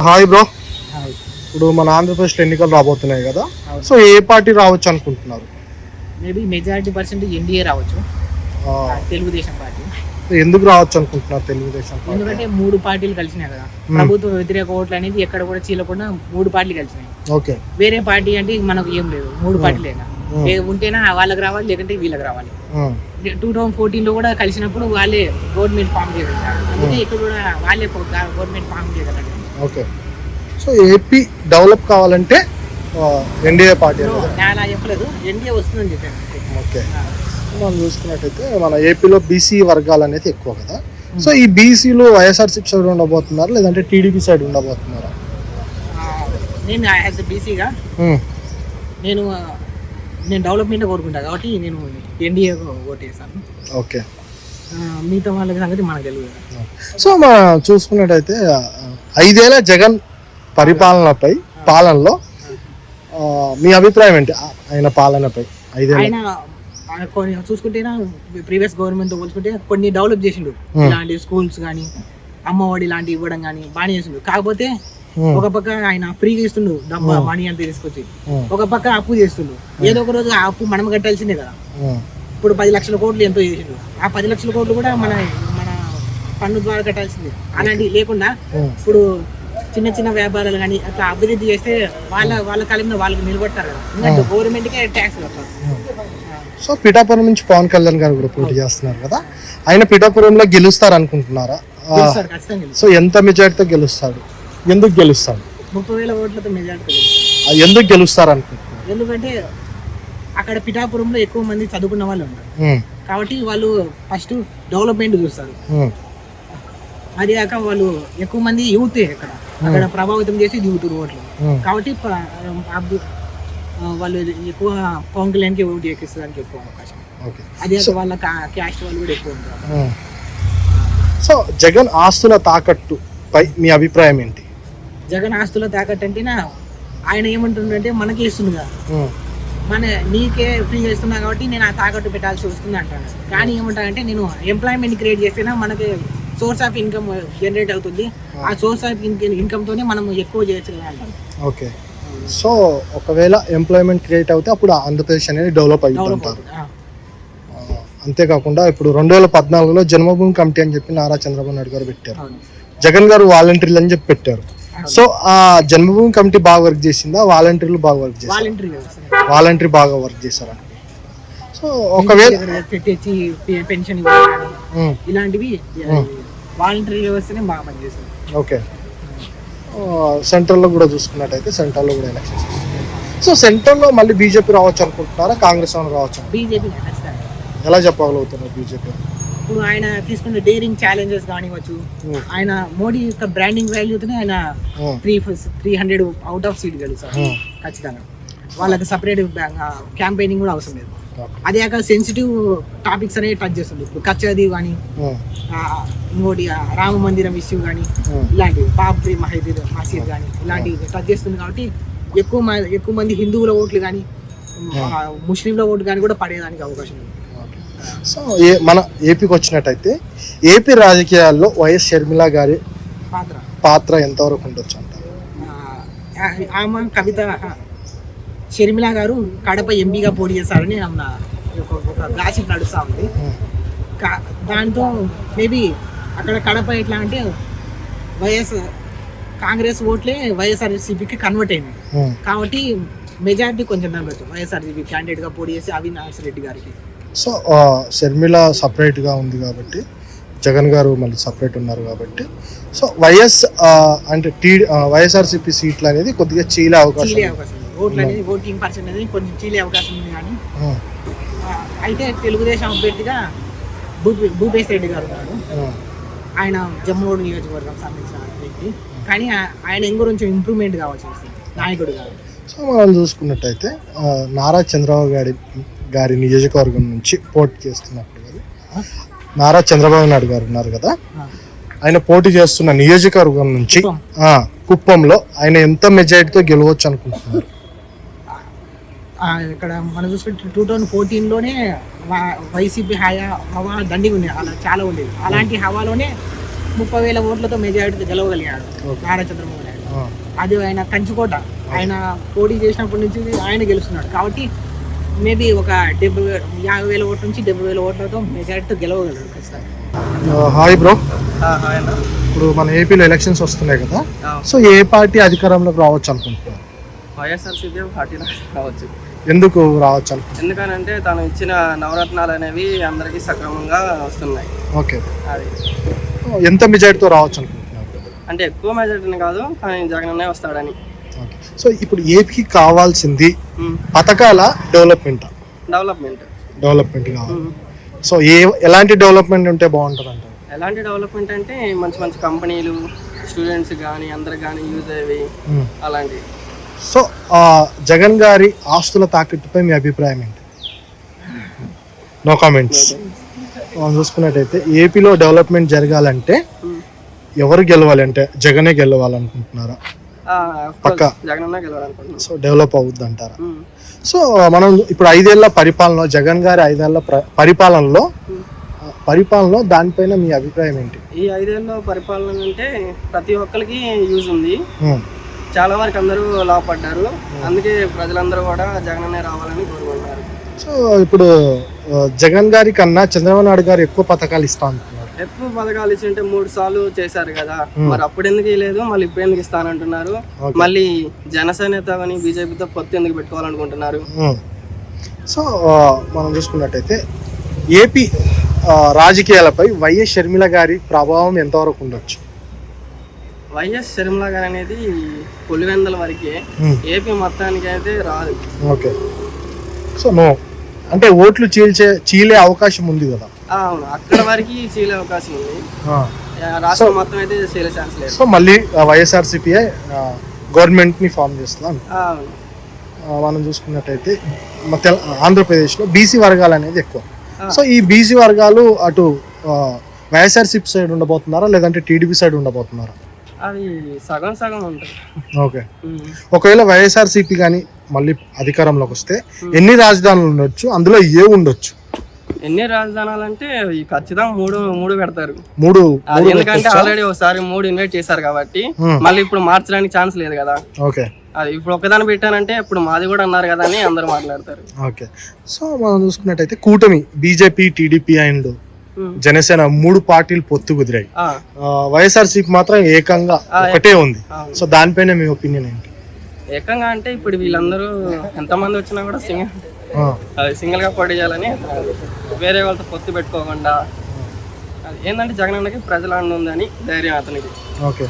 Hi bro, hi. ఇప్పుడు మన ఆంధ్రప్రదేశ్లో ఎన్నికలు రాబోతున్నాయి కదా, సో ఏ పార్టీ రావచ్చు అనుకుంటున్నారు? మేబీ మెజారిటీ పర్సెంట్ ఎన్డీఏ రావచ్చు, ఆ, తెలుగుదేశం పార్టీ. ఎందుకు రావచ్చు అనుకుంటున్నారు తెలుగుదేశం పార్టీ? ఎందుకంటే మూడు పార్టీలు కలిసినాయి కదా, ప్రభుత్వ వ్యతిరేక ఓట్లు అనేది ఎక్కడ కూడా చీలకుండా మూడు పార్టీలు కలిసినాయి. ఓకే. వేరే పార్టీ అంటే మనకు ఏం లేదు, మూడు పార్టీలేనా ఉంటేనా వాళ్ళకి రావాలి, లేదంటే వీళ్ళకి రావాలి. 2014 కూడా కలిసినప్పుడు వాళ్ళే గవర్నమెంట్ ఫామ్ చేయగలిగారు, అందుకే ఇక్కడ కూడా వాళ్ళే గవర్నమెంట్ ఫామ్ చేయగలరు. ఓకే. సో ఏపీ డెవలప్ కావాలంటే ఎన్డీఏ పార్టీ అలా చెప్పలేదు, ఎన్డీఏ వస్తుందని చెప్పాను. ఓకే. మనం చూసుకున్నట్టయితే మన ఏపీలో బీసీ వర్గాలు అనేది ఎక్కువ కదా, సో ఈ బీసీలో వైఎస్ఆర్సీపీ సైడ్ ఉండబోతున్నారు లేదంటే టీడీపీ సైడ్ ఉండబోతున్నారా? నేను యాజ్ ఎ బీసీగా నేను డెవలప్మెంట్ కోరుకుంటా కాబట్టి నేను ఎన్డీఏ ఓటేసాను. ఓకే. మిగతా వాళ్ళకి సంగతి మనకు తెలియదు. సో మనం చూసుకున్నట్టయితే 5 ఏళ్ల జగన్ పాలనలో మీ అభిప్రాయం ఏంటి ఆయన పాలనపై? 5 ఏళ్ల ఆయన కొన్ని చూసుకుంటేనా ప్రీవియస్ గవర్నమెంట్ తో పోల్చుకుంటే కొన్ని డెవలప్ చేసిండు, ఇలాంటి స్కూల్స్ కానీ అమ్మఒడి ఇలాంటివి ఇవ్వడం కానీ బాగా చేసిండు. కాకపోతే ఒక పక్క ఆయన ఫ్రీగా ఇస్తుండు డబ్బా మనీ అంతా తీసుకొచ్చి, ఒక పక్క అప్పు చేస్తుండు. ఏదో ఒక రోజు ఆ అప్పు మనం కట్టాల్సిందే కదా. ఇప్పుడు 10 లక్షల కోట్లు ఎంతో చేసిండు, ఆ 10 లక్షల కోట్లు కూడా మన పన్ను ద్వారా కట్టాల్సిందే. అలాంటివి లేకుండా ఇప్పుడు చిన్న చిన్న వ్యాపారాలు కానీ అట్లా అభివృద్ధి చేస్తే వాళ్ళ కాలం మీద వాళ్ళకి నిలబడతారు కదా, ఎందుకంటే గవర్నమెంట్కే ట్యాక్స్ కట్టారు. సో పిఠాపురం నుంచి పవన్ కళ్యాణ్ గారు కూడా పోటీ చేస్తున్నారు కదా, ఆయన పిఠాపురంలో గెలుస్తారు అనుకుంటున్నారా? సో ఎంత మెజార్టీతో గెలుస్తాడు? ఎందుకు గెలుస్తాడు? 30,000 ఓట్లతో మెజార్టీ. ఎందుకు గెలుస్తారు అనుకుంటున్నారు? ఎందుకంటే అక్కడ పిఠాపురంలో ఎక్కువ మంది చదువుకున్న వాళ్ళు ఉన్నారు కాబట్టి వాళ్ళు ఫస్ట్ డెవలప్మెంట్ చూస్తారు. అది కాక వాళ్ళు ఎక్కువ మంది యూత్ అక్కడ ప్రభావితం చేసి యూత్ ఓట్లు కాబట్టి వాళ్ళు ఎక్కువ పవన్ కళ్యాణ్కి ఓటు ఎక్కించడానికి ఎక్కువ అవకాశం. అది వాళ్ళ క్యాస్ట్ వాళ్ళు కూడా ఎక్కువ ఉంటారు. సో జగన్ ఆస్తుల తాకట్టు పై మీ అభిప్రాయం ఏంటి? జగన్ ఆస్తుల తాకట్టు అంటే ఆయన ఏమంటుండే మనకి ఇస్తుందిగా, నీకే ఫ్రీగా ఇస్తున్నా కాబట్టి నేను ఆ తాకట్టు పెట్టాల్సి వస్తుంది అంటాను. కానీ ఏమంటానంటే నేను ఎంప్లాయ్మెంట్ క్రియేట్ చేస్తేనే మనకి సోర్స్ ఆఫ్ ఇన్కమ్ జనరేట్ అవుతుంది, ఆ సోర్స్ ఆఫ్ ఇన్కమ్ తోనే మనం ఎక్కువ చేయొచ్చు కదా అంటాను. ఓకే. సో ఒకవేళ ఎంప్లాయ్మెంట్ క్రియేట్ అవుతే అప్పుడు ఆంధ్రప్రదేశ్ అనేది డెవలప్ అవుతుంటారు. అంతేకాకుండా ఇప్పుడు 2014లో జన్మభూమి కమిటీ అని చెప్పి నారా చంద్రబాబు నాయుడు గారు పెట్టారు, జగన్ గారు వాలంటీర్లు అని చెప్పి పెట్టారు. సో ఆ జన్మభూమి కమిటీ బాగా వర్క్ చేసిందా, వాలంటీర్లు బాగా వర్క్ చేశారు? వాలంటీర్ బాగా వర్క్ చేశారు. సో ఒకవేళ పెన్షన్ ఇలాంటివి వాలంటీర్ వ్యవస్థనే బాగా పనిచేస్తుంది. ఓకే. సెంట్రల్లో కూడా చూసుకున్నట్టయితే సెంట్రల్లో కూడా ఎలక్షన్స్ వస్తుంది. సో సెంట్రల్లో మళ్ళీ బీజేపీ రావచ్చు అనుకుంటున్నారా, కాంగ్రెస్ వాళ్ళు రావచ్చు? బీజేపీ ఎలా చెప్పగలుగుతున్నారు బీజేపీ? ఇప్పుడు ఆయన తీసుకునే డేరింగ్ ఛాలెంజెస్ కానివచ్చు, ఆయన మోడీ యొక్క బ్రాండింగ్ వాల్యూతోనే ఆయన 300 అవుట్ ఆఫ్ సీట్ గెలుస్తారు ఖచ్చితంగా. వాళ్ళకి సపరేట్ క్యాంపెయినింగ్ కూడా అవసరం లేదు. అదే కాక సెన్సిటివ్ టాపిక్స్ అనేవి టచ్ చేస్తుంది. ఇప్పుడు కచ్చది కానీ ఇంకోటి రామ మందిరం ఇష్యూ కానీ ఇలాంటివి, బాబ్రీ మసీద్ కానీ ఇలాంటివి టచ్ చేస్తుంది కాబట్టి ఎక్కువ మంది హిందువుల ఓట్లు కానీ ముస్లింల ఓట్లు కానీ కూడా పడేదానికి అవకాశం ఉంది. సో మన ఏపీకి వచ్చినట్టయితే ఏపీ రాజకీయాల్లో వైఎస్ షర్మిల గారి పాత్ర ఎంతవరకు ఉండొచ్చు అంటారు? ఆమె కవిత షర్మిల గారు కడప ఎంపీగా పోటీ చేస్తారని ఒక గాసిప్ నడుస్తూ ఉంది. దాంతో మేబీ అక్కడ కడప ఎట్లా అంటే కాంగ్రెస్ ఓట్లే వైఎస్ఆర్సీపీకి కన్వర్ట్ అయింది కాబట్టి మెజారిటీ కొంచెం తగ్గచ్చు వైఎస్ఆర్సీపీ క్యాండిడేట్గా పోటీ చేసి అవినాష్ రెడ్డి గారికి. సో షర్మిల సపరేట్గా ఉంది కాబట్టి, జగన్ గారు మళ్ళీ సపరేట్ ఉన్నారు కాబట్టి, సో అంటే వైఎస్ఆర్సీపీ సీట్లు అనేది కొద్దిగా చీలే అవకాశం, ఓట్లు అనేది ఓటింగ్ పర్సెంట్ అనేది కొంచెం చీలే అవకాశం ఉంది. కానీ అయితే తెలుగుదేశం అభ్యర్థిగా భూపేశ్ రెడ్డి గారు ఉన్నారు, ఆయన జమ్మోడు నియోజకవర్గం సంబంధించిన వ్యక్తి. కానీ ఆయన ఇంకొంచెం ఇంప్రూవ్మెంట్ కావాల్సి వస్తుంది నాయకుడు గారు. సో మనం చూసుకున్నట్టయితే నారా చంద్రబాబు గారి నియోజకవర్గం నుంచి పోటీ చేస్తున్నప్పుడు నారా చంద్రబాబు నాయుడు గారు ఉన్నారు కదా, ఆయన పోటీ చేస్తున్న నియోజకవర్గం నుంచి కుప్పంలో ఆయన ఎంత మెజారిటీతో గెలవచ్చు అనుకుంటున్నారు? ఇక్కడ మనం చూసుకుంటే 2014లోనే వైసీపీ హవా దండిగా ఉంది, అలా చాలా ఉండేది. అలాంటి హవాలోనే 30,000 ఓట్లతో మెజారిటీ గెలవగలిగాడు నారా చంద్రబాబు నాయుడు. అది ఆయన కంచుకోట. ఆయన పోటీ చేసినప్పటి నుంచి ఆయన గెలుస్తున్నాడు కాబట్టి మేబీ ఒక 50,000 ఓట్ల నుంచి 70,000 ఓట్లతో మెజారిటీతో గెలవగలరు ఖచ్చితంగా. హాయ్ బ్రో, ఇప్పుడు మన ఏపీలో ఎలక్షన్స్ వస్తున్నాయి కదా, సో ఏ పార్టీ అధికారంలోకి రావచ్చు అనుకుంటున్నారు? వైఎస్ఆర్సీపీ పార్టీ రావచ్చు. ఎందుకు రావచ్చు అనుకుంటున్నారు? ఎందుకనంటే తను ఇచ్చిన నవరత్నాలు అనేవి అందరికీ సక్రమంగా వస్తున్నాయి. ఓకే, అది ఎంత మెజారిటీతో రావచ్చు అనుకుంటున్నారు? అంటే ఎక్కువ మెజారిటీని కాదు, కానీ జగన్ అనే వస్తాడని. ఓకే, సో ఇప్పుడు ఏపీకి కావాల్సింది పథకాల డెవలప్మెంట్ కావాలి. సో ఎలాంటి డెవలప్మెంట్ ఉంటే బాగుంటుంది అంటారు? ఎలాంటి డెవలప్మెంట్ అంటే మంచి మంచి కంపెనీలు స్టూడెంట్స్ కానీ అందరికి కానీ యూజ్ అయ్యేవి అలాంటివి. సో జగన్ గారి ఆస్తుల తాకట్టుపై మీ అభిప్రాయం ఏంటి? No comments. మనం చూసుకున్నట్టయితే ఏపీలో డెవలప్మెంట్ జరగాలంటే ఎవరు గెలవాలి? అంటే జగనే గెలవాలనుకుంటున్నారా? పక్క జగన్ అన్న గెలవాలనుకుంటున్నాను. సో డెవలప్ అవుద్ది అంటారా? సో మనం ఇప్పుడు 5 ఏళ్ల పరిపాలన, జగన్ గారి 5 ఏళ్ల పరిపాలనలో దానిపైన మీ అభిప్రాయం ఏంటి? ఈ 5 ఏళ్ళ పరిపాలన అంటే ప్రతి ఒక్కరికి యూజ్ ఉంది. చాలా వరకు అందరూ లాభపడ్డారు. అందుకే ప్రజలందరూ కూడా జగన్ అనే రావాలని కోరుకుంటున్నారు. సో ఇప్పుడు జగన్ గారి కన్నా చంద్రబాబు నాయుడు గారు ఎక్కువ పథకాలు ఇస్తా అంటున్నారు. ఎక్కువ పథకాలు ఇచ్చింటే 3 సార్లు చేశారు కదా, మరి అప్పుడు ఎందుకు ఇవ్వలేదు, మళ్ళీ ఇప్పుడు ఎందుకు ఇస్తానంటున్నారు? మళ్ళీ జనసేనతో కానీ బీజేపీతో పొత్తు ఎందుకు పెట్టుకోవాలనుకుంటున్నారు? సో మనం చూసుకున్నట్టయితే ఏపీ రాజకీయాలపై వైఎస్ షర్మిల గారి ప్రభావం ఎంతవరకు ఉండొచ్చు? వైఎస్ షర్మిల గారు అనేది పులివెందుల వరకే, ఏపీ మొత్తానికి అయితే రాదు. ఓకే, సో నో అంటే ఓట్లు చీలే అవకాశం ఉంది కదా? అవును, అక్కడ వరకు చీలే అవకాశం ఉంది. రాష్ట్రం మొత్తం అయితే చీలే ఛాన్స్ లేదు. సో మళ్ళీ వైఎస్ఆర్సీపీఐ గవర్నమెంట్ ని ఫామ్ చేస్తుంది. మనం చూసుకున్నట్టయితే ఆంధ్రప్రదేశ్లో బీసీ వర్గాలు అనేది ఎక్కువ. సో ఈ బీసీ వర్గాలు అటు వైఎస్ఆర్సీపీ సైడ్ ఉండబోతున్నారా లేదంటే టీడీపీ సైడ్ ఉండబోతున్నారా? అది సగం సగం ఉంటుంది. ఓకే, ఒకవేళ వైఎస్ఆర్సీపీ కానీ మళ్ళీ అధికారంలోకి వస్తే ఎన్ని రాజధానులు ఉండొచ్చు, అందులో ఏ ఉండొచ్చు? ఎన్ని రాజధానులు అంటే ఖచ్చితంగా మూడు పెడతారు. మూడు ఎందుకంటే ఆల్రెడీ ఒకసారి 3 ఇన్వైట్ చేశారు కాబట్టి మళ్ళీ ఇప్పుడు మార్చడానికి ఛాన్స్ లేదు కదా. ఓకే, అది ఇప్పుడు ఒకదాన్ని పెట్టానంటే ఇప్పుడు మాది కూడా అన్నారు కదా అని అందరూ మాట్లాడతారు. ఓకే, సో మనం చూసుకున్నట్టయితే కూటమి బీజేపీ, టీడీపీ అండ్ జనసేన 3 పార్టీలు పొత్తు కుదిరాయి. వైఎస్ఆర్సీపీ మాత్రం ఏకంగా ఒకటే ఉంది. సో దానిపైన మీ ఒపీనియన్ ఏంటి? ఏకంగా అంటే ఇప్పుడు వీళ్ళందరూ ఎంతమంది వచ్చినా కూడా సింగిల్ గా పోటీ చేయాలని, వేరే వాళ్ళతో పొత్తు పెట్టుకోకుండా. ఏంటంటే జగన్ అన్నకి ప్రజల అండ ఉందని ధైర్యం అతనికి. ఓకే.